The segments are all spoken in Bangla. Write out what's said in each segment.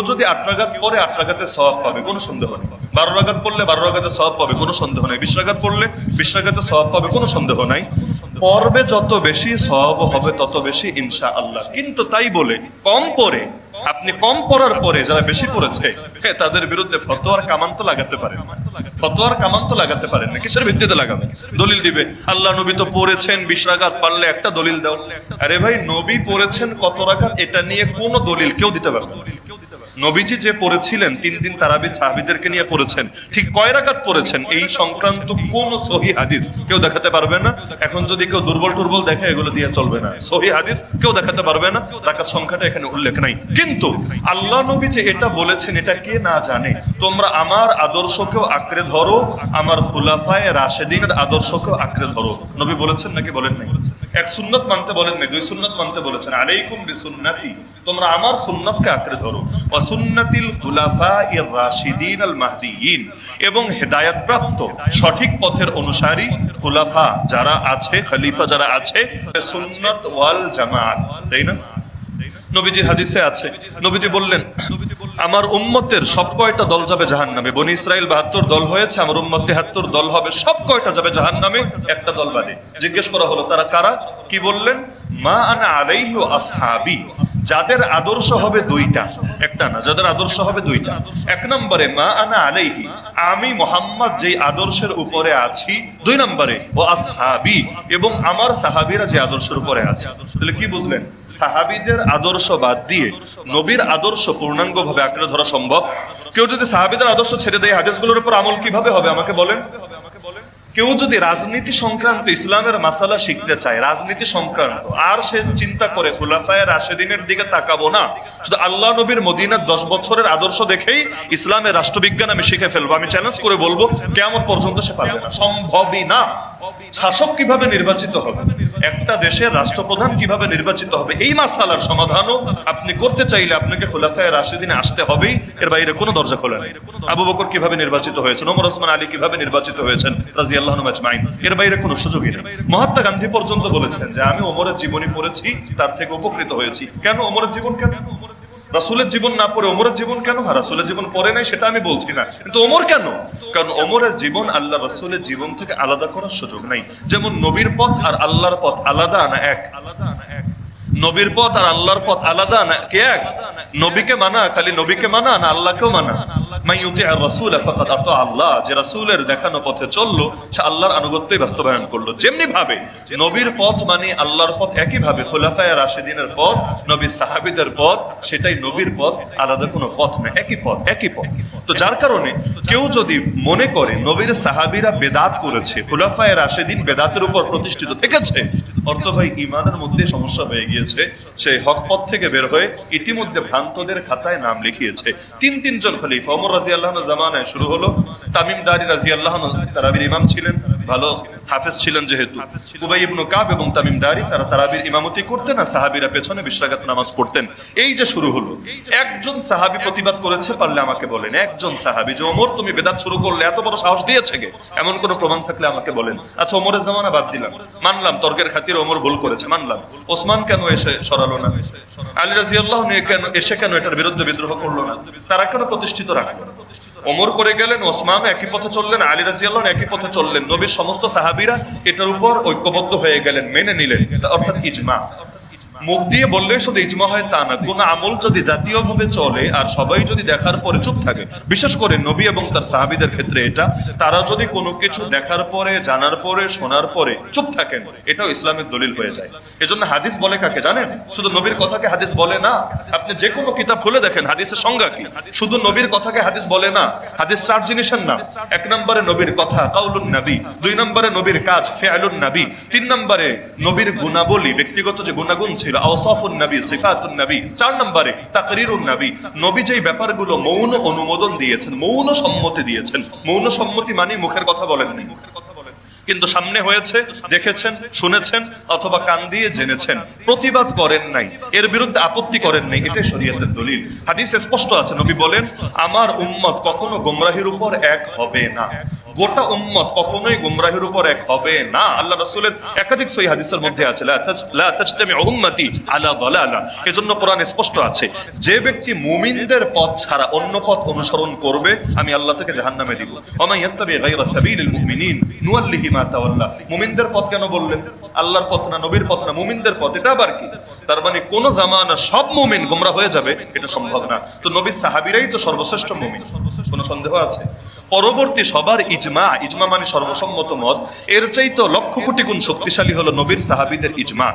যদি 8 রাকাত পড়ে 8 রাকাতের সওয়াব পাবে, কোনো সন্দেহ নেই। 12 রাকাত পড়লে 12 রাকাতের সওয়াব পাবে, কোনো সন্দেহ নেই। 20 রাকাত পড়লে 20 রাকাতের সওয়াব পাবে, কোনো সন্দেহ নাই। পড়বে যত বেশি সওয়াব হবে তত বেশি ইনশাআল্লাহ। কিন্তু তাই বলে কম পড়ে, আপনি কম পড়ার পরে যারা বেশি পড়েছে তাদের বিরুদ্ধে ফতোয়ার কামান তো লাগাতে পারেন, ফতোয়ার কামান তো লাগাতে পারেন না। কিসের ভিত্তিতে লাগাবেন? দলিল দিবে, আল্লাহ নবী তো পড়েছেন 20 রাকাত, পারলে একটা দলিল দাও। আরে ভাই, নবী পড়েছেন কত রাকাত এটা নিয়ে কোনো দলিল কেউ দিতে পারবে না। নবীজি যে পড়েছিলেন 3 দিন তারাবি সাহাবীদেরকে নিয়ে পড়েছেন, ঠিক কয় রাকাত পড়েছেন এই সংক্রান্ত কোন সহিহ হাদিস কেউ দেখাতে পারবে না। এখন যদি কেউ দুর্বল টুর্বল দেখে, এগুলো দিয়ে চলবে না। সহিহ হাদিস কেউ দেখাতে পারবে না, রাকাত সংখ্যাটা এখানে উল্লেখ নাই। কিন্তু আল্লাহ নবী যে এটা বলেছেন এটা কে না জানে? তোমরা আমার আদর্শকেও আঁকড়ে ধরো, আমার খুলাফায়ে রাশেদিনের আদর্শকেও আঁকড়ে ধরো। নবী বলেছেন নাকি বলেন নাই? এক সুন্নাত মানতে বলেন নাই, 2 সুন্নাত মানতে বলেছেন। আলাইকুম বিসুন্নতি, তোমরা আমার সুন্নাতকে আঁকড়ে ধরো, ওয়া সুন্নাতিল খুলাফায়ে রাশিদিন আল মাহদিয়িন, এবং হেদায়েত প্রাপ্ত সঠিক পথের অনুসারী খুলাফা যারা আছে, খলিফা যারা আছে, সুন্নাত ওয়াল জামাত। তাই না? নবীজির হাদিসে আছে, নবীজি বললেন আমার উম্মতের সব কয়টা দল যাবে জাহান্নামে। বনি ইসরাইল 72 দল হয়েছে, আমার উম্মত 73 দল হবে, সব কয়টা যাবে জাহান্নামে, একটা দল বাদে। জিজ্ঞেস করা হলো তারা কারা? কি বললেন? মা আনা আলাইহি ওয়া আসহাবি, যাদের আদর্শ হবে 2টা, একটা না, যাদের আদর্শ হবে 2টা। 1 নম্বরে মা আনা আলাইহি, আমি মুহাম্মদ যেই আদর্শের উপরে আছি। 2 নম্বরে ও আসহাবি, এবং আমার সাহাবীরা যে আদর্শের উপরে আছে। তাহলে কি বুঝলেন? সাহাবীদের আদর্শ বাদ দিয়ে নবীর আদর্শ পূর্ণাঙ্গভাবে আঁকড়ে ধরা সম্ভব? কেউ যদি সাহাবীদের আদর্শ ছেড়ে দেয়, হাদিসগুলোর উপর আমল কিভাবে হবে আমাকে বলেন? কেউ যদি রাজনীতি সংক্রান্ত ইসলামের মাসালা শিখতে চায়, রাজনীতি সংক্রান্ত, আর সে চিন্তা করে খুলাফায়ে রাশেদিনের দিকে তাকাবো না, শুধু আল্লাহ নবীর মদিনার 10 বছরের আদর্শ দেখেই ইসলামের রাষ্ট্রবিজ্ঞান আমি শিখে ফেলবো, আমি চ্যালেঞ্জ করে বলবো কিয়ামত পর্যন্ত সে পারবে না, সম্ভবই না। শাসক কিভাবে নির্বাচিত হবে, একটা দেশের রাষ্ট্রপ্রধান কিভাবে নির্বাচিত হবে, এই মাসালার সমাধানও আপনি করতে চাইলে আপনাকে খুলাফায়ে রাশেদিনে আসতে হবেই, এর বাইরে কোনো দরজা খোলা নেই। আবু বকর কিভাবে নির্বাচিত হয়েছেন, ওমর ওসমান আলী কিভাবে নির্বাচিত হয়েছেন রাদিয়াল্লাহু আজমাইন, এর বাইরে কোনো সুযোগই নেই। মহাত্মা গান্ধী পর্যন্ত বলেছেন যে আমি ওমরের জীবনী পড়েছি, তার থেকে উপকৃত হয়েছি। কেন ওমরের জীবন? কেন রাসূলের জীবন না পড়ে ওমরের জীবন কেন? রাসূলের জীবন পড়ে নাই সেটা আমি বলছি না, কিন্তু ওমর কেন? কারণ ওমরের জীবন আল্লাহ রাসূলের জীবন থেকে আলাদা করার সুযোগ নাই। যেমন নবীর পথ আর আল্লাহর পথ আলাদা না এক? নবীর পথ আর আল্লাহর পথ আলাদা না কি এক? নবীকে মানা খালি নবীকে মানা না আল্লাহকেও মানা? মান ইউতি'আর রাসূল ফাকাদ আতা আল্লাহ, যে রাসূলের দেখানো পথে চললো সে আল্লাহর আনুগত্যই বাস্তবায়ন করলো। যেমনি ভাবে নবীর পথ মানে আল্লাহর পথ, একই ভাবে খুলাফায়ে রাশিদিনের পথ, নবীর সাহাবীদের পথ, সেটাই নবীর পথ, আলাদা কোনো পথ না, একই পথ, একই পথ। তো যার কারণে কেউ যদি মনে করে নবীর সাহাবীরা বেদাত করেছে, খুলাফায়ে রাশিদিন বেদাতের উপর প্রতিষ্ঠিত থেকেছে, অর্থ ভাই ঈমানের মধ্যে সমস্যা হয়ে গিয়েছে, সে হক পথ থেকে বের হয়ে ইতিমধ্যে ভ্রান্তদের খাতায় নাম লিখিয়েছে। 3 জন খলিফা, ওমর রাদিয়াল্লাহু আনহু জামানায় শুরু হলো, তামিম দারি রাদিয়াল্লাহু আনহু তারাবির ইমাম ছিলেন, ভালো হাফেজ ছিলেন যেহেতু, উবাই ইবনে কাব এবং তামিম দারি তারা তারাবির ইমামতি করতেন, আর সাহাবীরা পেছনে 20 রাকাত নামাজ পড়তেন। এই যে শুরু হলো, একজন সাহাবী প্রতিবাদ করেছে, পারলে আমাকে বলেন একজন সাহাবী যে ওমর তুমি বেদাত শুরু করলে, এত বড় সাহস দিয়েছে কে, এমন কোন প্রমাণ থাকলে আমাকে বলেন। আচ্ছা, ওমরের জামানা বাদ দিলাম, মানলাম তর্কের খাতিরে ওমর ভুল করেছে, মানলাম। ওসমান কেন এসে সরালো না? আলী রাদিয়াল্লাহু আনহু কেন এটার বিরুদ্ধে বিদ্রোহ করলো না? তারা কেন প্রতিষ্ঠিত রাখলো না? ওমর করে গেলেন, ওসমান একই পথে চললেন, আলী রাদিয়াল্লাহু আনহু একই পথে চললেন, নবীর সমস্ত সাহাবীরা এটার উপর ঐক্যবদ্ধ হয়ে গেলেন, মেনে নিলেন, এটা অর্থাৎ ইজমা। মুখ দিয়ে বললেই শুধু ইজমা হয় তা না, কোন আমল যদি জাতীয়ভাবে চলে আর সবাই যদি দেখার পরে চুপ থাকে, বিশেষ করে নবী এবং তার সাহাবীদের ক্ষেত্রে এটা, তারা যদি কোনো কিছু দেখার পরে, জানার পরে, শোনার পরে চুপ থাকেন, এটাও ইসলামের দলিল হয়ে যায়। এজন্য হাদিস বলে কাকে জানেন? শুধু নবীর কথাকে হাদিস বলে না। আপনি যে কোনো কিতাব খুলে দেখেন হাদিসের সংজ্ঞা কি, শুধু নবীর কথাকে হাদিস বলে না। হাদিস 4 জিনিসের নাম। 1 নম্বরে নবীর কথা, কাউলুন নবী। 2 নম্বরে নবীর কাজ, ফিআলুন নবী। 3 নম্বরে নবীর গুণাবলী, ব্যক্তিগত যে গুণাগুণ ছিল, আওসাফুন নবী, সিফাতুন নবী। 4 নম্বরে তাকরিরুন নবী, নবী যেই ব্যাপারগুলো মৌন অনুমোদন দিয়েছেন, মৌন সম্মতি দিয়েছেন। মৌন সম্মতি মানে মুখের কথা বলেন নাই, কিন্তু সামনে হয়েছে, দেখেছেন, শুনেছেন, অথবা কান দিয়ে জেনেছেন, প্রতিবাদ করেন নাই, এর বিরুদ্ধে আপত্তি করেন নাই, এটাই শরীয়তের দলিল। হাদিসে স্পষ্ট আছে, নবী বলেন আমার উম্মত কখনো গোমরাহির উপর এক হবে না। গোটা উম্মত কখনোই গুমরাহির উপর এক হবে না। আল্লাহ রাসূলের একাধিক সহিহ হাদিসের মধ্যে আছে লা তাজতামিউ উম্মতি আলা দালালা। এজন্য কোরআনে স্পষ্ট আছে, যে ব্যক্তি মুমিনদের পথ ছাড়া অন্য পথ অনুসরণ করবে আমি আল্লাহ তাকে জাহান্নামে দিব। ওয়া মান ইয়াত্তাবি গায়রা সাবিলিল মুমিনিন নুওয়াল্লিহি মা তাওয়াল্লা। মুমিনদের পথ কেন বললেন? আল্লাহর পথ না, নবীর পথ না, মুমিনদের পথ। এটা আবার কি? তার মানে কোন জামানা সব মুমিন গোমরা হয়ে যাবে এটা সম্ভব না। তো নবীর সাহাবীরাই তো সর্বশ্রেষ্ঠ মুমিন, কোনো সন্দেহ আছে? পরবর্তী সবার ইজমা, ইজমা মানে সর্বসম্মত মত, এর চাইতে লক্ষ কোটি গুণ শক্তিশালী হলো নবীর সাহাবীদের ইজমা।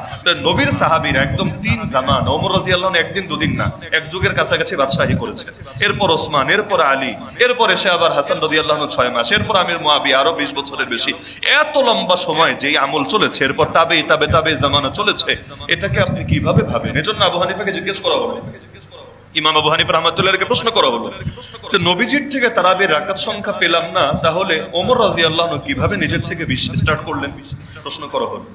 নবীর সাহাবীরা একদম তিন জামান, ওমর রাদিয়াল্লাহু আনহু একদিন দুদিন না, এক যুগের কাছাকাছি বাদশাহী করেছে। এরপর ওসমান, এরপর আলী, এরপর এসে আবার হাসান রাদিয়াল্লাহু আনহু 6 মাস, এরপর আমির মুয়াবিয়া আরো 20 বছরের বেশি। এত লম্বা সময় যেই আমল চলেছে, এরপর তাবে জামানা চলেছে, এটাকে আপনি কিভাবে ভাবেন? এজন্য আবু হানিফাকে জিজ্ঞেস করা হলো, ইমাম আবু হানিফা রাহমাতুল্লাহকে প্রশ্ন করা হলো যে নবীজির থেকে তারাবির রাকাত সংখ্যা পেলাম না, তাহলে ওমর রাদিয়াল্লাহু আনহু কিভাবে নিজের থেকে স্টার্ট করলেন? প্রশ্ন করা হলো।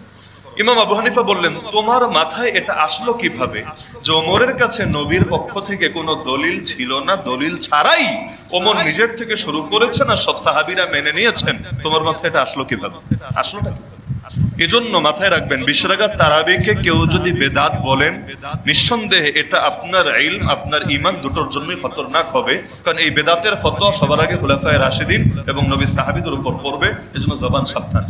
ইমাম আবু হানিফা বললেন, তোমার মাথায় এটা আসলো কিভাবে যে ওমরের কাছে নবীর পক্ষ থেকে কোনো দলিল ছিল না, দলিল ছাড়াই ওমর নিজের থেকে শুরু করেছেন আর সব সাহাবীরা মেনে নিয়েছেন? তোমার মাথায় এটা আসলো কিভাবে? আসলোটা কি? এজন্য মাথায় রাখবেন, 20 রাকাত তারাবিকে কেউ যদি বেদাত বলেন, নিঃসন্দেহে এটা আপনার ইলম, আপনার ঈমান দুটোর জন্যই খতরনাক হবে। কারণ এই বেদাতের ফতোয়া সবার আগে খুলাফায়ে রাশিদিন এবং নবী সাহাবীদের উপর পড়বে। এজন্য জবান সাবধান।